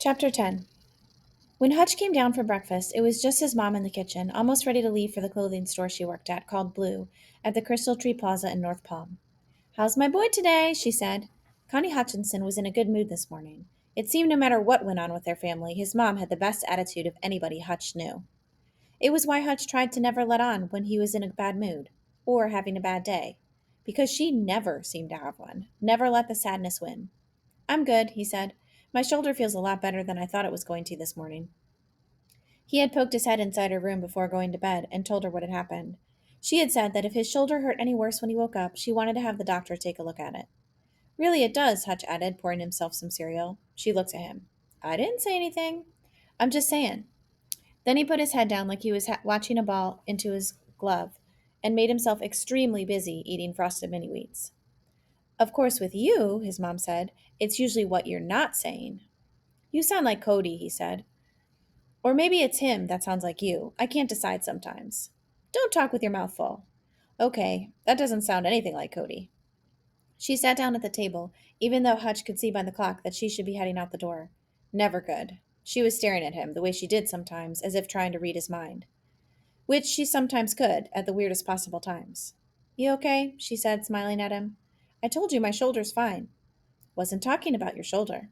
Chapter 10. When Hutch came down for breakfast, it was just his mom in the kitchen, almost ready to leave for the clothing store she worked at, called Blue, at the Crystal Tree Plaza in North Palm. "How's my boy today?" she said. Connie Hutchinson was in a good mood this morning. It seemed no matter what went on with their family, his mom had the best attitude of anybody Hutch knew. It was why Hutch tried to never let on when he was in a bad mood, or having a bad day, because she never seemed to have one, never let the sadness win. "I'm good," he said. "My shoulder feels a lot better than I thought it was going to this morning." He had poked his head inside her room before going to bed and told her what had happened. She had said that if his shoulder hurt any worse when he woke up, she wanted to have the doctor take a look at it. "Really, it does," Hutch added, pouring himself some cereal. She looked at him. "I didn't say anything. I'm just saying." Then he put his head down like he was watching a ball into his glove and made himself extremely busy eating frosted mini wheats. "Of course, with you," his mom said, "it's usually what you're not saying." "You sound like Cody," he said. "Or maybe it's him that sounds like you. I can't decide sometimes." "Don't talk with your mouth full." "Okay, that doesn't sound anything like Cody." She sat down at the table, even though Hutch could see by the clock that she should be heading out the door. Never good. She was staring at him, the way she did sometimes, as if trying to read his mind. Which she sometimes could, at the weirdest possible times. "You okay?" she said, smiling at him. "I told you my shoulder's fine." "Wasn't talking about your shoulder."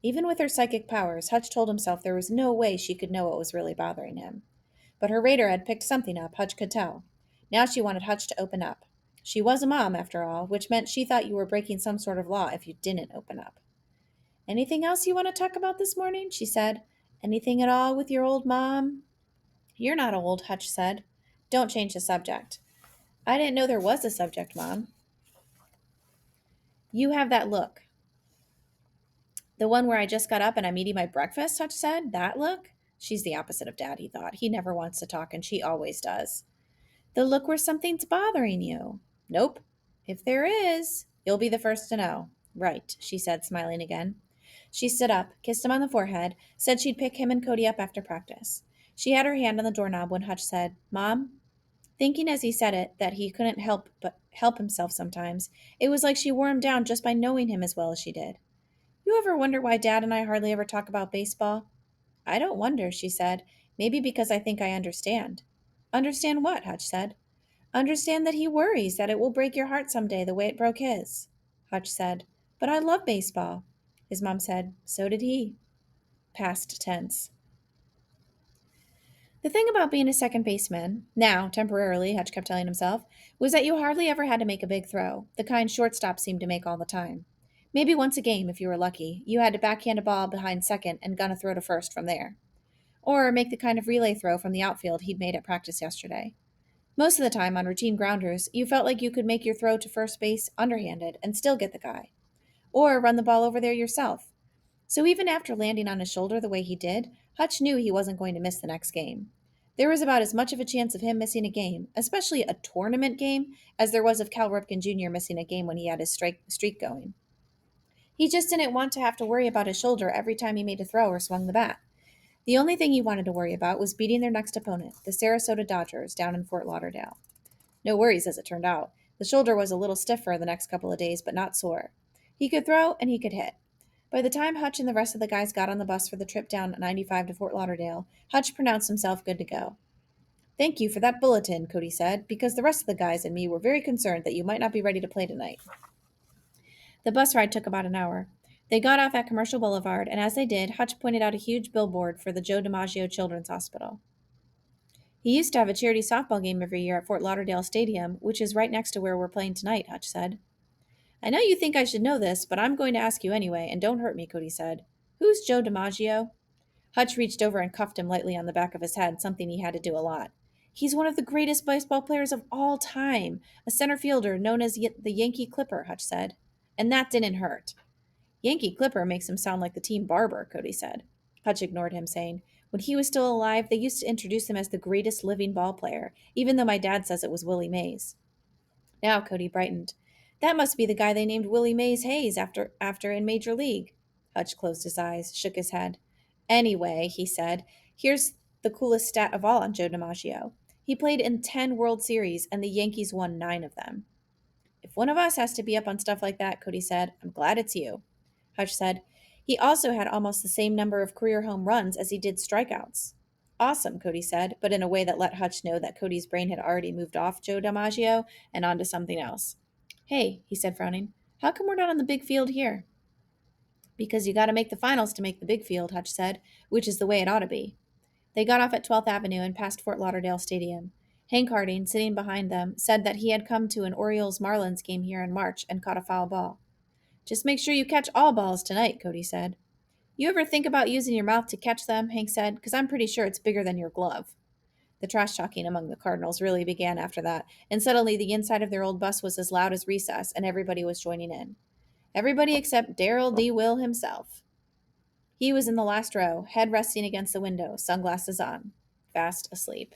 Even with her psychic powers, Hutch told himself there was no way she could know what was really bothering him. But her radar had picked something up, Hutch could tell. Now she wanted Hutch to open up. She was a mom, after all, which meant she thought you were breaking some sort of law if you didn't open up. "Anything else you want to talk about this morning?" she said. "Anything at all with your old mom?" "You're not old," Hutch said. "Don't change the subject." "I didn't know there was a subject, Mom." "You have that look." "The one where I just got up and I'm eating my breakfast," Hutch said. "That look?" She's the opposite of Dad, he thought. He never wants to talk, and she always does. "The look where something's bothering you." "Nope." "If there is, you'll be the first to know." "Right," she said, smiling again. She stood up, kissed him on the forehead, said she'd pick him and Cody up after practice. She had her hand on the doorknob when Hutch said, "Mom?" Thinking as he said it that he couldn't help but help himself sometimes, it was like she wore him down just by knowing him as well as she did. "You ever wonder why Dad and I hardly ever talk about baseball?" "I don't wonder," she said. "Maybe because I think I understand." "Understand what?" Hutch said. "Understand that he worries that it will break your heart someday the way it broke his." Hutch said, "But I love baseball." His mom said, "So did he." Past tense. The thing about being a second baseman, now, temporarily, Hutch kept telling himself, was that you hardly ever had to make a big throw, the kind shortstops seemed to make all the time. Maybe once a game, if you were lucky, you had to backhand a ball behind second and gun a throw to first from there. Or make the kind of relay throw from the outfield he'd made at practice yesterday. Most of the time, on routine grounders, you felt like you could make your throw to first base underhanded and still get the guy. Or run the ball over there yourself. So even after landing on his shoulder the way he did, Hutch knew he wasn't going to miss the next game. There was about as much of a chance of him missing a game, especially a tournament game, as there was of Cal Ripken Jr. missing a game when he had his streak going. He just didn't want to have to worry about his shoulder every time he made a throw or swung the bat. The only thing he wanted to worry about was beating their next opponent, the Sarasota Dodgers, down in Fort Lauderdale. No worries, as it turned out. The shoulder was a little stiffer the next couple of days, but not sore. He could throw and he could hit. By the time Hutch and the rest of the guys got on the bus for the trip down 95 to Fort Lauderdale, Hutch pronounced himself good to go. "Thank you for that bulletin," Cody said, "because the rest of the guys and me were very concerned that you might not be ready to play tonight." The bus ride took about an hour. They got off at Commercial Boulevard, and as they did, Hutch pointed out a huge billboard for the Joe DiMaggio Children's Hospital. "He used to have a charity softball game every year at Fort Lauderdale Stadium, which is right next to where we're playing tonight," Hutch said. "I know you think I should know this, but I'm going to ask you anyway, and don't hurt me," Cody said. "Who's Joe DiMaggio?" Hutch reached over and cuffed him lightly on the back of his head, something he had to do a lot. "He's one of the greatest baseball players of all time, a center fielder known as the Yankee Clipper," Hutch said. "And that didn't hurt." "Yankee Clipper makes him sound like the team barber," Cody said. Hutch ignored him, saying, "When he was still alive, they used to introduce him as the greatest living ball player, even though my dad says it was Willie Mays." Now Cody brightened. "That must be the guy they named Willie Mays Hayes after in Major League." Hutch closed his eyes, shook his head. "Anyway," he said, "here's the coolest stat of all on Joe DiMaggio. He played in 10 World Series, and the Yankees won 9 of them." "If one of us has to be up on stuff like that," Cody said, "I'm glad it's you." Hutch said, He also had almost the same number of career home runs as he did strikeouts. Awesome, Cody said, but in a way that let Hutch know that Cody's brain had already moved off Joe DiMaggio and onto something else. Hey, he said, frowning, how come we're not on the big field here? Because you gotta make the finals to make the big field, Hutch said, which is the way it ought to be. They got off at 12th Avenue and passed Fort Lauderdale Stadium. Hank Harding, sitting behind them, said that he had come to an Orioles Marlins game here in March and caught a foul ball. Just make sure you catch all balls tonight, Cody said. You ever think about using your mouth to catch them? Hank said, because I'm pretty sure it's bigger than your glove. The trash talking among the Cardinals really began after that, and suddenly the inside of their old bus was as loud as recess, and everybody was joining in. Everybody except Darrell D. Will himself. He was in the last row, head resting against the window, sunglasses on, fast asleep.